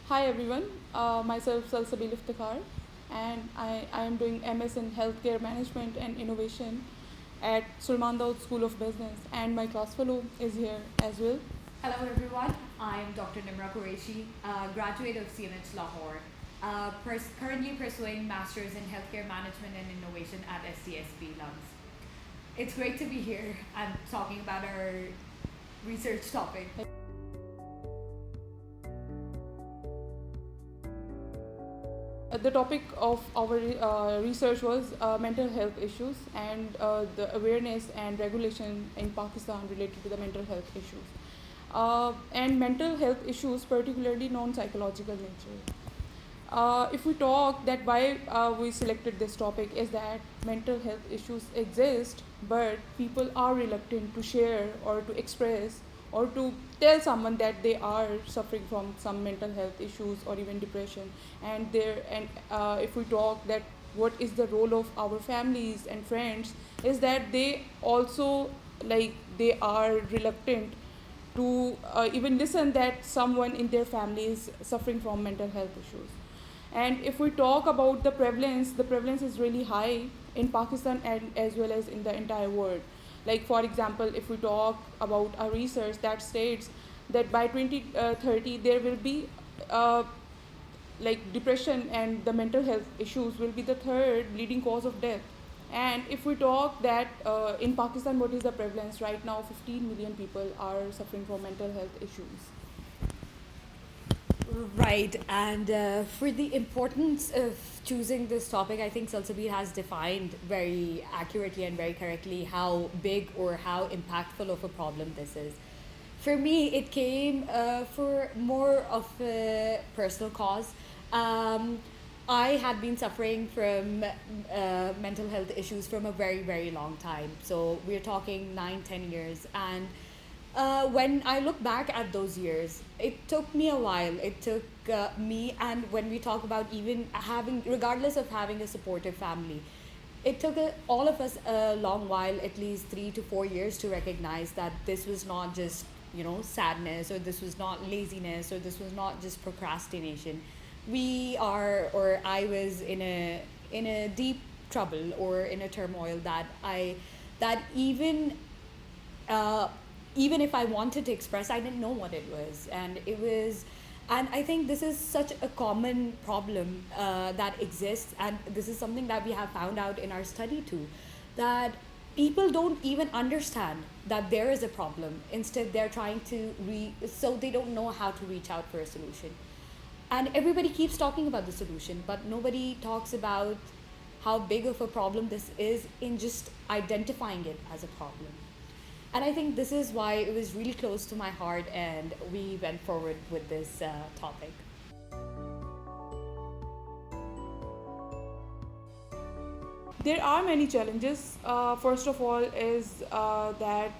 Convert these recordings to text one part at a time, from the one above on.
Hi everyone, myself Sulsabeel Iftikhar, and I am doing MS in Healthcare Management and Innovation at Suleman Dawood School of Business, and my class fellow is here as well. Hello everyone, I'm Dr. Nimra Qureshi, graduate of CMH Lahore, currently pursuing Masters in Healthcare Management and Innovation at SDSB LUMS. It's great to be here and talking about our research topic. The topic of our research was mental health issues and the awareness and regulation in Pakistan related to the mental health issues. And mental health issues, particularly non-psychological nature. If we talk that why we selected this topic is that mental health issues exist, but people are reluctant to share or to express or to tell someone that they are suffering from some mental health issues or even depression. And if we talk that what is the role of our families and friends is that they also, like, they are reluctant to even listen that someone in their family is suffering from mental health issues. And if we talk about the prevalence is really high in Pakistan and as well as in the entire world. Like, for example, if we talk about a research that states that by 2030 there will be uh, like depression and the mental health issues will be the third leading cause of death. And if we talk that in Pakistan, what is the prevalence right now? 15 million people are suffering from mental health issues. Right, and for the importance of choosing this topic, I think Sulsabeel has defined very accurately and very correctly how big or how impactful of a problem this is. For me, it came for more of a personal cause. Um, I had been suffering from mental health issues from a very, very long time. So we're talking 9, 10 years. And when I look back at those years, it took me a while. It took me, and when we talk about even having, regardless of having a supportive family, it took all of us a long while, at least 3 to 4 years, to recognize that this was not just, sadness, or this was not laziness, or this was not just procrastination. We are, or I was in a deep trouble or in a turmoil that uh, even if I wanted to express, I didn't know what it was. And I think this is such a common problem that exists, and this is something that we have found out in our study too, that people don't even understand that there is a problem. Instead, they're trying to so they don't know how to reach out for a solution. And everybody keeps talking about the solution, but nobody talks about how big of a problem this is in just identifying it as a problem. And I think this is why it was really close to my heart, and we went forward with this topic. There are many challenges. First of all, is that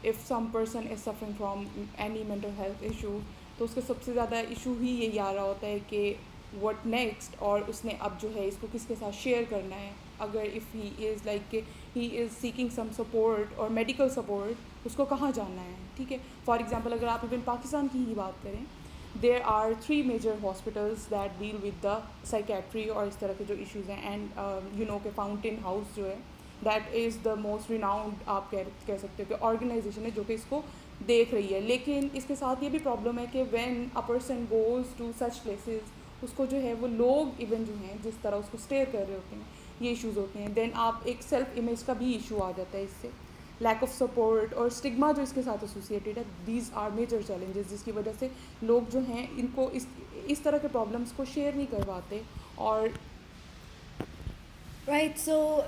if some person is suffering from any mental health issue, तो उसका सबसे ज़्यादा issue ही यही आ रहा होता है कि what next, और उसने अब जो है इसको किसके साथ शेयर करना है. अगर if he is like he is seeking some support or medical support, उसको कहाँ जाना है, ठीक है. फॉर एग्जांपल अगर आप इवन पाकिस्तान की ही बात करें, there are 3 major hospitals that deal with the psychiatry और इस तरह के जो issues हैं. And you know कि फाउंटेन हाउस जो है, that is the most renowned, आप कह सकते हो कि ऑर्गेनाइजेशन है जो कि इसको देख रही है. लेकिन इसके साथ ये भी प्रॉब्लम है कि when a person goes to such places, उसको जो है वो लोग इवन जो हैं जिस तरह उसको स्टेयर कर रहे होते हैं, ये इश्यूज़ होते हैं. देन आप एक सेल्फ इमेज का भी इशू आ जाता है इससे, लैक ऑफ सपोर्ट और स्टिग्मा जो इसके साथ एसोसिएटेड है. दीज आर मेजर चैलेंजेस जिसकी वजह से लोग जो हैं इनको इस तरह के प्रॉब्लम्स को शेयर नहीं कर पाते. और Right, so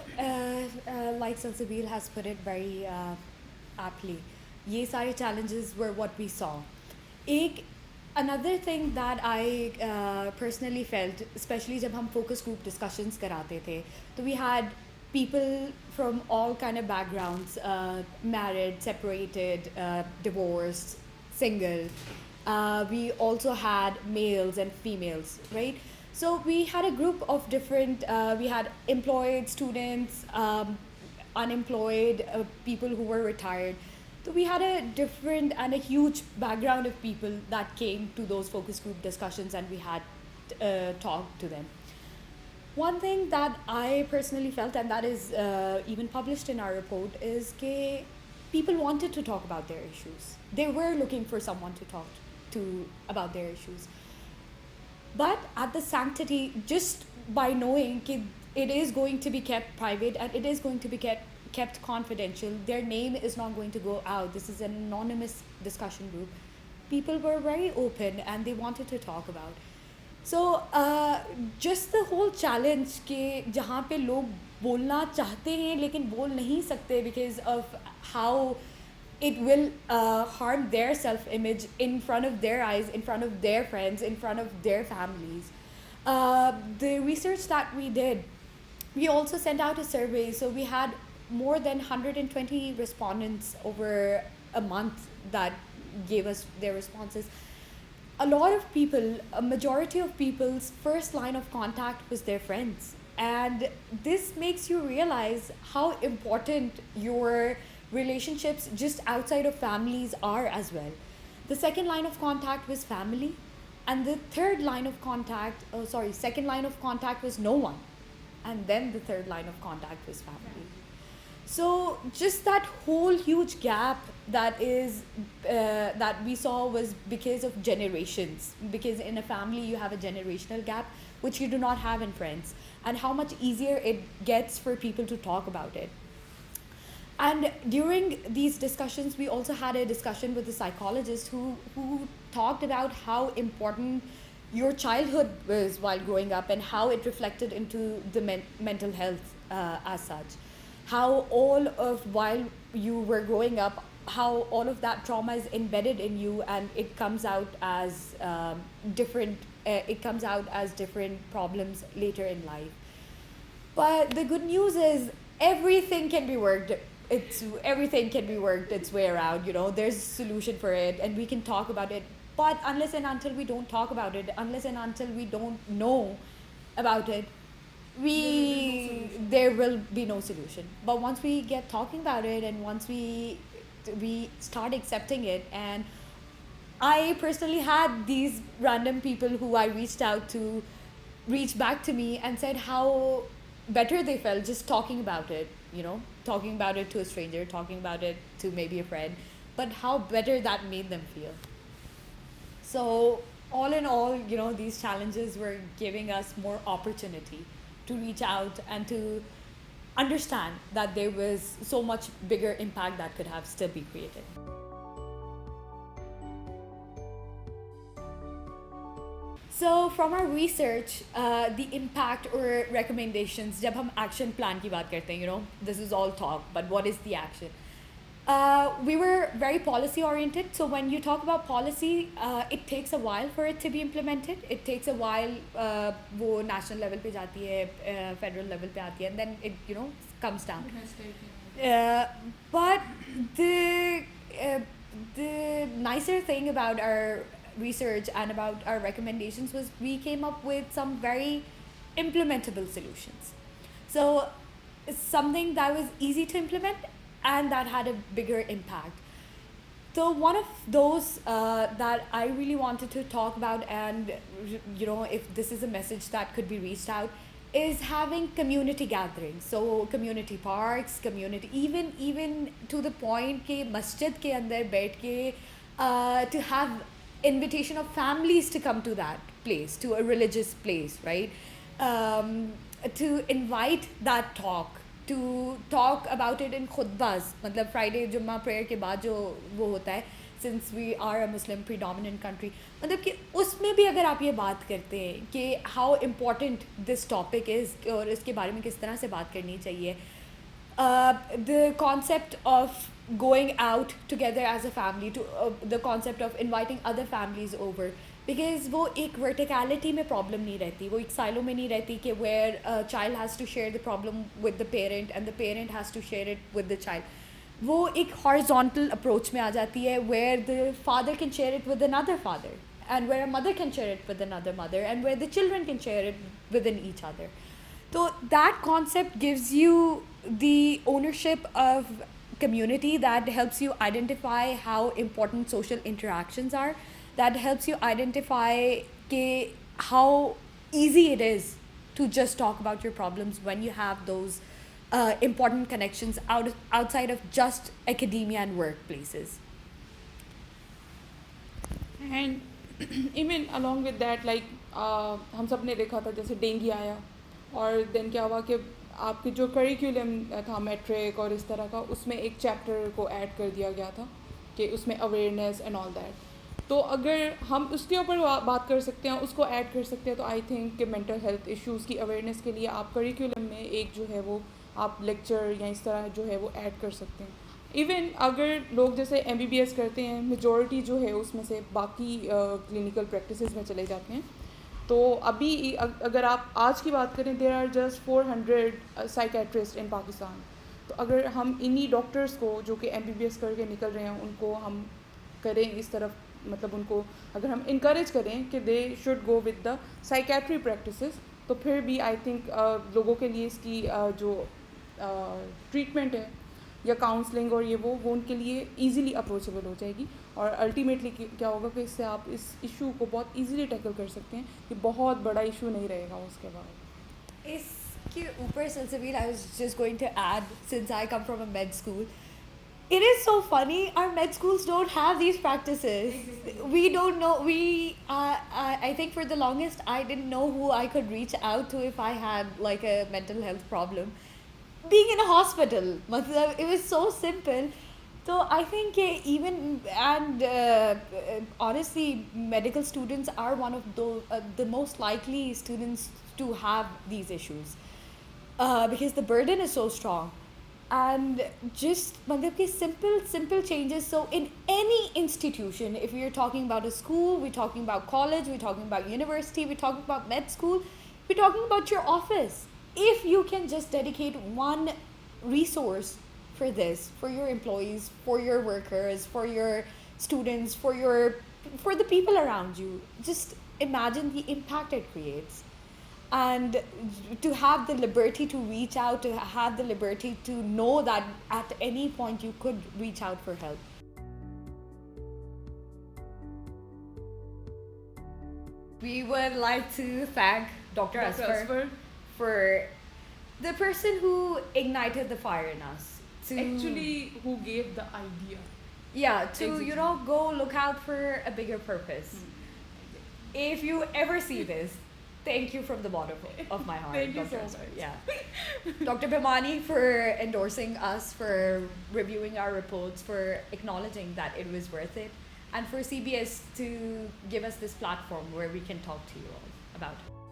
like Sulsabeel has put it very aptly, ये सारे challenges were what we saw. एक another thing that I personally felt, especially जब हम focus group discussions कराते थे, तो we had people from all kind of backgrounds, married, separated, divorced, single. We also had males and females, right? So we had a group of different, we had employed students, unemployed, people who were retired. So we had a different and a huge background of people that came to those focus group discussions, and we had talked to them. One thing that I personally felt, and that is even published in our report, is that people wanted to talk about their issues. They were looking for someone to talk to about their issues. But at the sanctity, just by knowing that it is going to be kept private and it is going to be kept confidential, their name is not going to go out, this is an anonymous discussion group, people were very open and they wanted to talk about. So just the whole challenge कि जहाँ पे लोग बोलना चाहते हैं लेकिन बोल नहीं सकते because of how it will harm their self-image in front of their eyes, in front of their friends, in front of their families. The research that we did, we also sent out a survey. So we had more than 120 respondents over a month that gave us their responses. A lot of people, a majority of people's first line of contact was their friends. And this makes you realize how important your relationships just outside of families are as well. The second line of contact was family, and the third line of contact, second line of contact was no one. And then the third line of contact was family. So just that whole huge gap that we saw was because of generations. Because in a family you have a generational gap, which you do not have in friends, and how much easier it gets for people to talk about it. And during these discussions, we also had a discussion with a psychologist who talked about how important your childhood was while growing up and how it reflected into the mental health as such. How all of while you were growing up, how all of that trauma is embedded in you, and it comes out as different problems later in life. But the good news is everything can be worked. Everything can be worked its way around. There's a solution for it, and we can talk about it. But unless and until we don't talk about it, unless and until we don't know about it, there will be no solution. But once we get talking about it, and once we start accepting it, and I personally had these random people who I reached out to reach back to me and said how better they felt just talking about it, talking about it to a stranger, talking about it to maybe a friend, but how better that made them feel. So all in all, these challenges were giving us more opportunity to reach out and to understand that there was so much bigger impact that could have still be created. So from our research, the impact or recommendations, जब हम action plan की बात करते हैं, this is all talk, but what is the action? We were very policy oriented. So when you talk about policy, it takes a while for it to be implemented. It takes a while, वो national level पे जाती है, federal level पे आती है, and then it comes down. But the nicer thing about our research and about our recommendations was we came up with some very implementable solutions. So it's something that was easy to implement and that had a bigger impact. So one of those that I really wanted to talk about, and if this is a message that could be reached out, is having community gatherings. So community parks, even to the point ke masjid ke andar baith ke to have invitation of families to come to that place, to a religious place, right? To invite that talk, to talk about it in khutbas, matlab Friday Jummah prayer ke baad jo wo hota hai, since we are a Muslim predominant country, मतलब कि उसमें भी अगर आप ये बात करते हैं कि how important this topic is और इसके बारे में किस तरह से बात करनी चाहिए, the concept of going out together as a family, to the concept of inviting other families over, because वो एक verticality में problem नहीं रहती, वो एक silo में नहीं रहती कि where a child has to share the problem with the parent and the parent has to share it with the child. वो एक horizontal approach में आ जाती है where the father can share it with another father, and where a mother can share it with another mother, and where the children can share it within each other. So that concept gives you the ownership of community, that helps you identify how important social interactions are, that helps you identify how easy it is to just talk about your problems when you have those important connections outside of just academia and workplaces. And even along with that like हम सब ने देखा था जैसे dengue आया और then क्या हुआ कि आपके जो करिकुलम था मैट्रिक और इस तरह का, उसमें एक चैप्टर को ऐड कर दिया गया था कि उसमें अवेयरनेस एंड ऑल दैट. तो अगर हम उसके ऊपर बात कर सकते हैं, उसको ऐड कर सकते हैं, तो आई थिंक कि मेंटल हेल्थ इश्यूज़ की अवेयरनेस के लिए आप करिकुलम में एक जो है वो आप लेक्चर या इस तरह जो है वो ऐड कर सकते हैं. इवन अगर लोग जैसे MBBS करते हैं, मेजॉरिटी जो है उसमें से बाकी क्लिनिकल प्रैक्टिसेस में चले जाते हैं. तो अभी अगर आप आज की बात करें, देयर आर जस्ट 400 साइकेट्रिस्ट इन पाकिस्तान. तो अगर हम इन्हीं डॉक्टर्स को जो कि MBBS करके निकल रहे हैं उनको हम करें इस तरफ, मतलब उनको अगर हम इनकरेज करें कि they should go with the psychiatry practices, तो फिर भी आई थिंक लोगों के लिए इसकी जो ट्रीटमेंट है या काउंसलिंग और ये वो उनके लिए इजीली अप्रोचेबल हो जाएगी. और अल्टीमेटली क्या होगा कि इससे आप इस इशू को बहुत इजीली टैकल कर सकते हैं. ये बहुत बड़ा इशू नहीं रहेगा उसके बाद. इसके ऊपर Sulsabeel, I was just going to add, since I come from a med school, it is so funny, our med schools don't have these practices. Exactly. We don't know, I think for the longest I didn't know who I could reach out to if I had like a mental health problem. Being in a hospital, it was so simple. So I think even, and honestly, medical students are one of the most likely students to have these issues because the burden is so strong. And just simple changes. So in any institution, if we're talking about a school, we're talking about college, we're talking about university, we're talking about med school, we're talking about your office. If you can just dedicate one resource for this, for your employees, for your workers, for your students, for the people around you, just imagine the impact it creates. And to have the liberty to reach out, to have the liberty to know that at any point you could reach out for help. We would like to thank Dr. Asfar for the person who ignited the fire in us. Actually, who gave the idea. Yeah, to, Exactly. you know, go look out for a bigger purpose. If you ever see this, thank you from the bottom of my heart. Thank you Dr. so Asfar. much. Yeah. Dr. Bhimani for endorsing us, for reviewing our reports, for acknowledging that it was worth it, and for CBS to give us this platform where we can talk to you all about it.